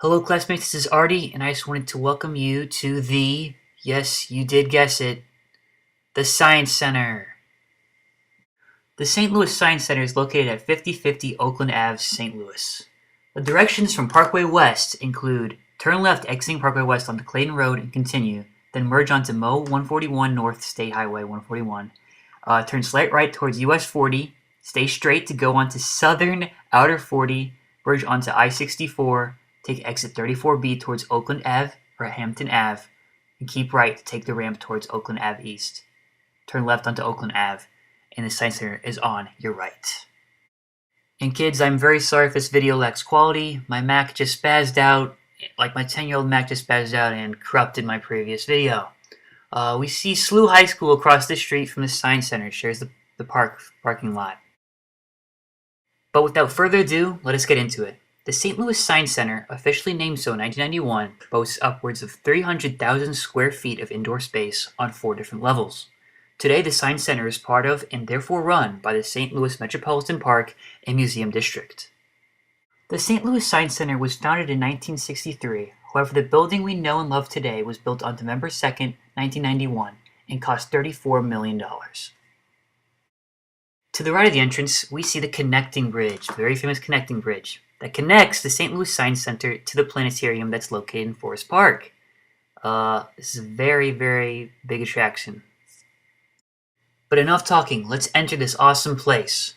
Hello classmates, this is Artie, and I just wanted to welcome you to yes, you did guess it, the Science Center. The St. Louis Science Center is located at 5050 Oakland Ave, St. Louis. The directions from Parkway West include turn left exiting Parkway West onto Clayton Road and continue, then merge onto Mo 141 North State Highway 141. Turn slight right towards US 40, stay straight to go onto Southern Outer 40, merge onto I-64, take exit 34B towards Oakland Ave or Hampton Ave, and keep right to take the ramp towards Oakland Ave East. Turn left onto Oakland Ave, and the Science Center is on your right. And kids, I'm very sorry if this video lacks quality. My Mac just spazzed out, like my 10-year-old Mac just spazzed out and corrupted my previous video. We see SLU High School across the street from the Science Center. It shares the parking lot. But without further ado, let us get into it. The St. Louis Science Center, officially named so in 1991, boasts upwards of 300,000 square feet of indoor space on 4 different levels. Today, the Science Center is part of and therefore run by the St. Louis Metropolitan Park and Museum District. The St. Louis Science Center was founded in 1963. However, the building we know and love today was built on November 2nd, 1991, and cost $34 million. To the right of the entrance, we see the connecting bridge, the very famous connecting bridge, that connects the St. Louis Science Center to the planetarium that's located in Forest Park. This is a very, very big attraction. But enough talking, let's enter this awesome place.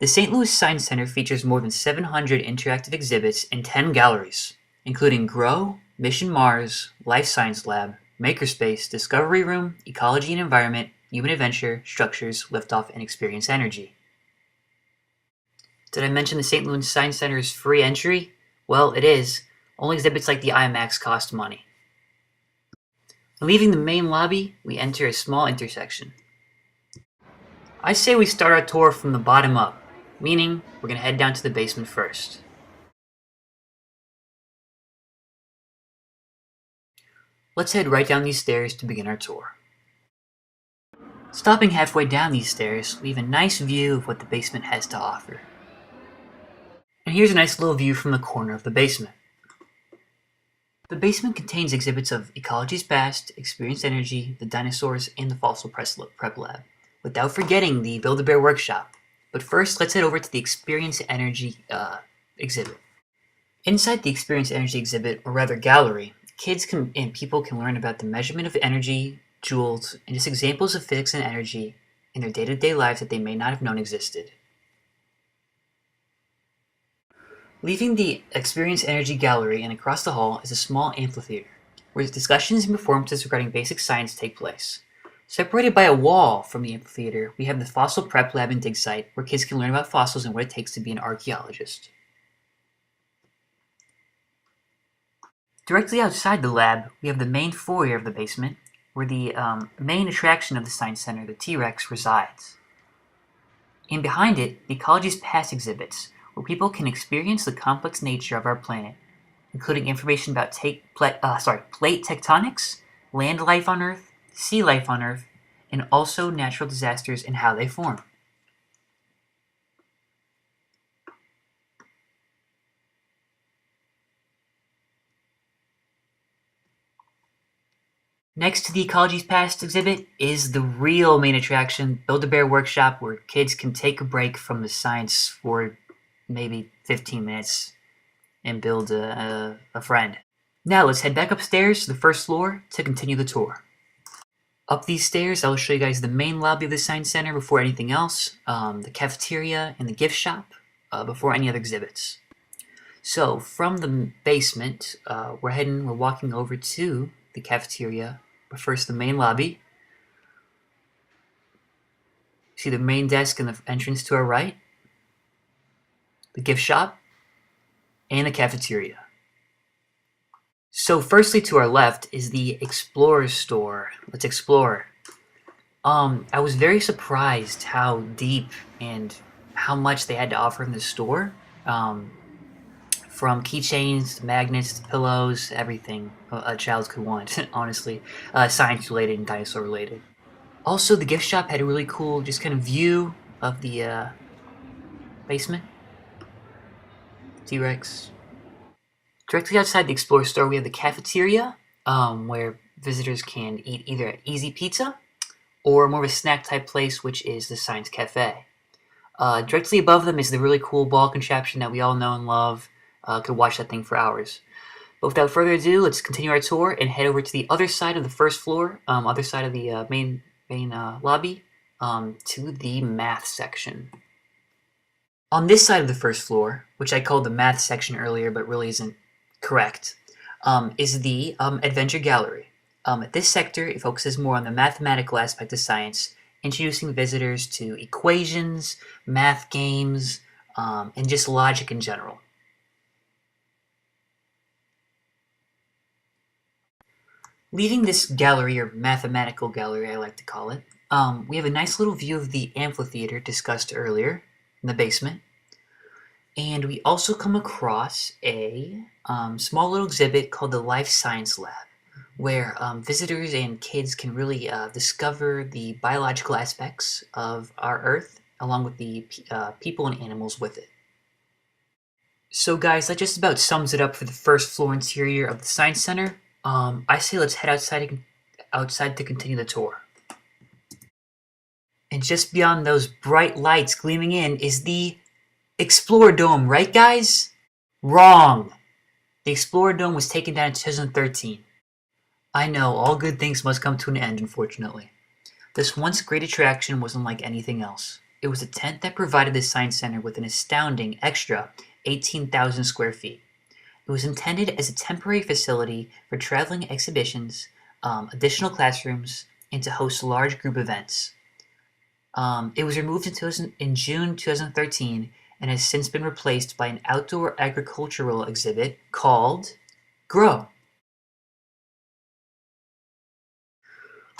The St. Louis Science Center features more than 700 interactive exhibits and 10 galleries, including Grow, Mission Mars, Life Science Lab, Makerspace, Discovery Room, Ecology and Environment, Human Adventure, Structures, Liftoff, and Experience Energy. Did I mention the St. Louis Science Center is free entry? Well, it is. Only exhibits like the IMAX cost money. Leaving the main lobby, we enter a small intersection. I say we start our tour from the bottom up, meaning we're going to head down to the basement first. Let's head right down these stairs to begin our tour. Stopping halfway down these stairs, we have a nice view of what the basement has to offer. And here's a nice little view from the corner of the basement. The basement contains exhibits of Ecology's Past, Experience Energy, the Dinosaurs, and the Fossil Prep Lab, without forgetting the Build-A-Bear Workshop. But first, let's head over to the Experience Energy exhibit. Inside the Experience Energy exhibit, or rather gallery, kids and people can learn about the measurement of energy, joules, and just examples of physics and energy in their day-to-day lives that they may not have known existed. Leaving the Experience Energy Gallery and across the hall is a small amphitheater, where discussions and performances regarding basic science take place. Separated by a wall from the amphitheater, we have the Fossil Prep Lab and Dig Site, where kids can learn about fossils and what it takes to be an archaeologist. Directly outside the lab, we have the main foyer of the basement, where the main attraction of the Science Center, the T-Rex, resides. And behind it, the Ecology's Past exhibits, where people can experience the complex nature of our planet, including information about plate tectonics, land life on Earth, sea life on Earth, and also natural disasters and how they form. Next to the Ecology's Past exhibit is the real main attraction, Build-A-Bear Workshop, where kids can take a break from the science for maybe 15 minutes and build a friend. Now let's head back upstairs to the first floor to continue the tour. Up these stairs, I will show you guys the main lobby of the Science Center before anything else, the cafeteria and the gift shop before any other exhibits. So from the basement, we're walking over to the cafeteria, but first the main lobby. See the main desk and the entrance to our right, the gift shop, and the cafeteria. So firstly to our left is the Explorer's Store. Let's explore. I was very surprised how deep and how much they had to offer in the store. From keychains, to magnets, to pillows, everything a child could want, honestly. Science-related and dinosaur-related. Also, the gift shop had a really cool just kind of view of the basement. T-Rex. Directly outside the Explorer store, we have the cafeteria, where visitors can eat either an easy pizza or more of a snack type place, which is the Science Cafe. Directly above them is the really cool ball contraption that we all know and love. Could watch that thing for hours. But without further ado, let's continue our tour and head over to the other side of the first floor, other side of the main lobby, to the math section. On this side of the first floor, which I called the math section earlier, but really isn't correct, is the Adventure Gallery. This sector, it focuses more on the mathematical aspect of science, introducing visitors to equations, math games, and just logic in general. Leaving this gallery, or mathematical gallery I like to call it, we have a nice little view of the amphitheater discussed earlier in the basement. And we also come across a small little exhibit called the Life Science Lab, where visitors and kids can really discover the biological aspects of our Earth, along with the people and animals with it. So guys, that just about sums it up for the first floor interior of the Science Center. I say let's head outside to continue the tour. And just beyond those bright lights gleaming in is the Explorer Dome, right guys? Wrong! The Explorer Dome was taken down in 2013. I know, all good things must come to an end, unfortunately. This once great attraction wasn't like anything else. It was a tent that provided the Science Center with an astounding extra 18,000 square feet. It was intended as a temporary facility for traveling exhibitions, additional classrooms, and to host large group events. It was removed in June 2013 and has since been replaced by an outdoor agricultural exhibit called Grow.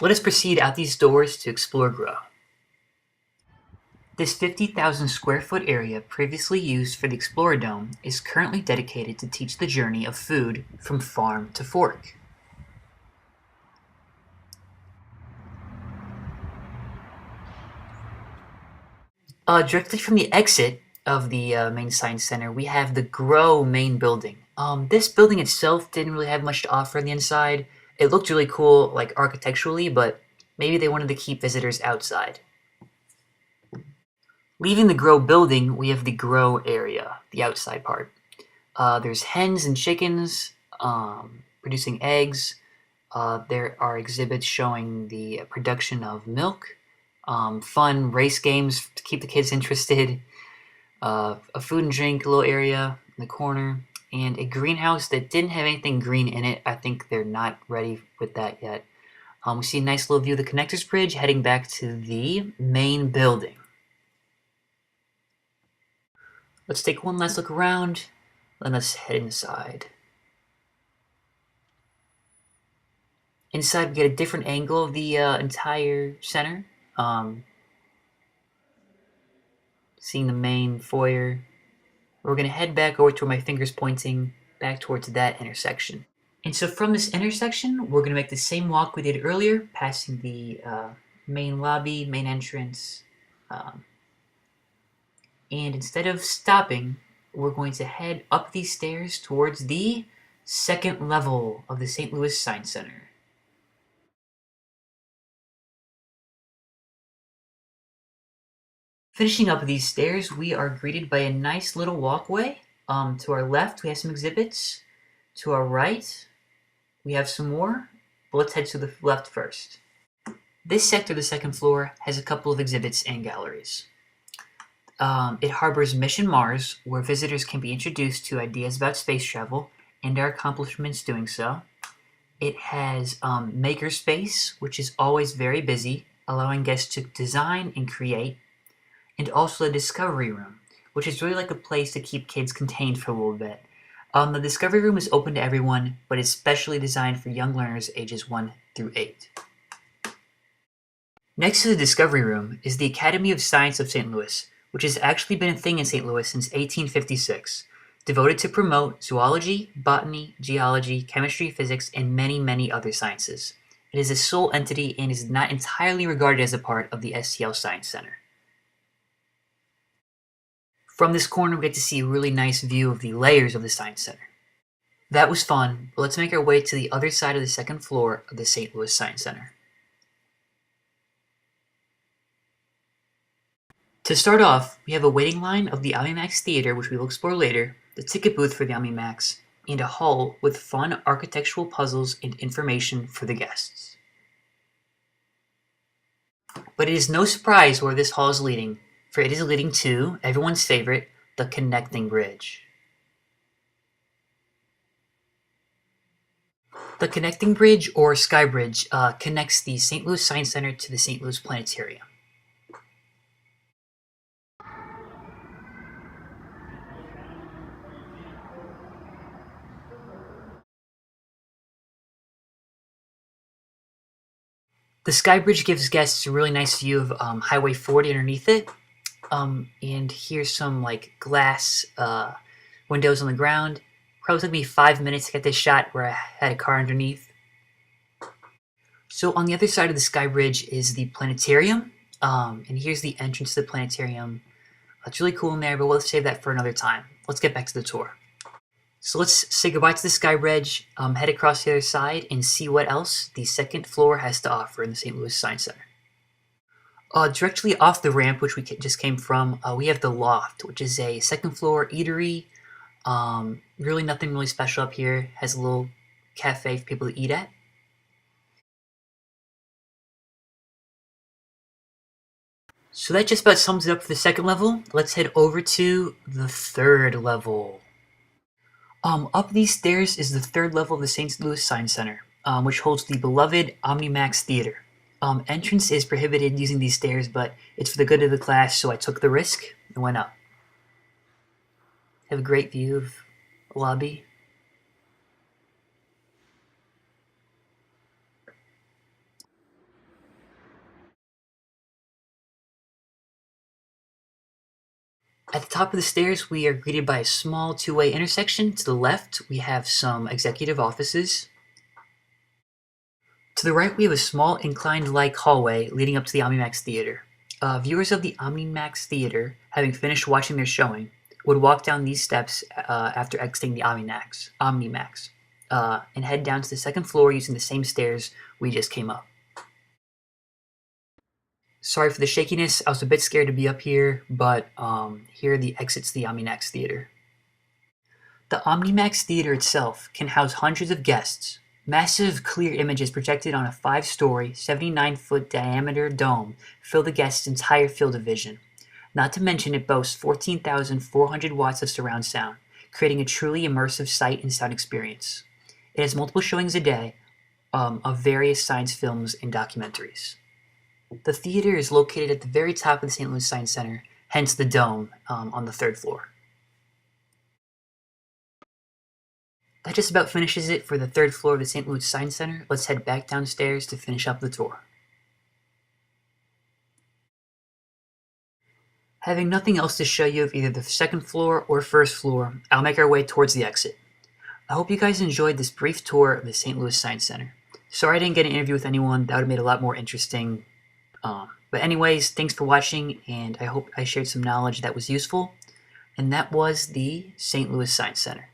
Let us proceed out these doors to explore Grow. This 50,000 square foot area previously used for the Explorer Dome is currently dedicated to teach the journey of food from farm to fork. Directly from the exit of the main science center, we have the Grow main building. This building itself didn't really have much to offer on the inside. It looked really cool, like architecturally, but maybe they wanted to keep visitors outside. Leaving the Grow building, we have the Grow area, the outside part. There's hens and chickens producing eggs. There are exhibits showing the production of milk, fun race games to keep the kids interested, a food and drink little area in the corner, and a greenhouse that didn't have anything green in it. I think they're not ready with that yet. We see a nice little view of the connectors bridge heading back to the main building. Let's take one last look around, then let's head inside. Inside, we get a different angle of the entire center. Seeing the main foyer. We're going to head back over to where my finger's pointing, back towards that intersection. And so from this intersection, we're going to make the same walk we did earlier, passing the main lobby, main entrance. And instead of stopping, we're going to head up these stairs towards the second level of the St. Louis Science Center. Finishing up these stairs, we are greeted by a nice little walkway. To our left, we have some exhibits. To our right, we have some more. But let's head to the left first. This sector, the second floor, has a couple of exhibits and galleries. It harbors Mission Mars, where visitors can be introduced to ideas about space travel and our accomplishments doing so. It has Makerspace, which is always very busy, allowing guests to design and create. And also the Discovery Room, which is really like a place to keep kids contained for a little bit. The Discovery Room is open to everyone, but is specially designed for young learners ages 1 through 8. Next to the Discovery Room is the Academy of Science of St. Louis, which has actually been a thing in St. Louis since 1856, devoted to promote zoology, botany, geology, chemistry, physics, and many, many other sciences. It is a sole entity and is not entirely regarded as a part of the STL Science Center. From this corner, we get to see a really nice view of the layers of the Science Center. That was fun, but let's make our way to the other side of the second floor of the St. Louis Science Center. To start off, we have a waiting line of the OmniMax Theater, which we will explore later, the ticket booth for the OmniMax, and a hall with fun architectural puzzles and information for the guests. But it is no surprise where this hall is leading, for it is leading to everyone's favorite, the connecting bridge. The connecting bridge, or sky bridge, connects the St. Louis Science Center to the St. Louis Planetarium. The sky bridge gives guests a really nice view of Highway 40 underneath it. And here's some like glass windows on the ground. Probably took me 5 minutes to get this shot where I had a car underneath. So on the other side of the sky bridge is the planetarium. And here's the entrance to the planetarium. It's really cool in there, but we'll save that for another time. Let's get back to the tour. So let's say goodbye to the sky bridge, head across the other side, and see what else the second floor has to offer in the St. Louis Science Center. Directly off the ramp, which we just came from, we have the Loft, which is a second floor eatery. Really nothing really special up here. Has a little cafe for people to eat at. So that just about sums it up for the second level. Let's head over to the third level. Up these stairs is the third level of the St. Louis Science Center, which holds the beloved OmniMax Theater. Entrance is prohibited using these stairs, but it's for the good of the class, so I took the risk and went up. Have a great view of the lobby. At the top of the stairs, we are greeted by a small two-way intersection. To the left, we have some executive offices. To the right, we have a small inclined-like hallway leading up to the OmniMax Theater. Viewers of the OmniMax Theater, having finished watching their showing, would walk down these steps after exiting the OmniMax, and head down to the second floor using the same stairs we just came up. Sorry for the shakiness. I was a bit scared to be up here, but here are the exits to the OmniMax Theater. The OmniMax Theater itself can house hundreds of guests. Massive, clear images projected on a 5-story, 79-foot diameter dome fill the guest's entire field of vision. Not to mention it boasts 14,400 watts of surround sound, creating a truly immersive sight and sound experience. It has multiple showings a day of various science films and documentaries. The theater is located at the very top of the St. Louis Science Center, hence the dome on the third floor. That just about finishes it for the third floor of the St. Louis Science Center. Let's head back downstairs to finish up the tour. Having nothing else to show you of either the second floor or first floor, I'll make our way towards the exit. I hope you guys enjoyed this brief tour of the St. Louis Science Center. Sorry I didn't get an interview with anyone. That would have made it a lot more interesting. But anyways, thanks for watching, and I hope I shared some knowledge that was useful. And that was the St. Louis Science Center.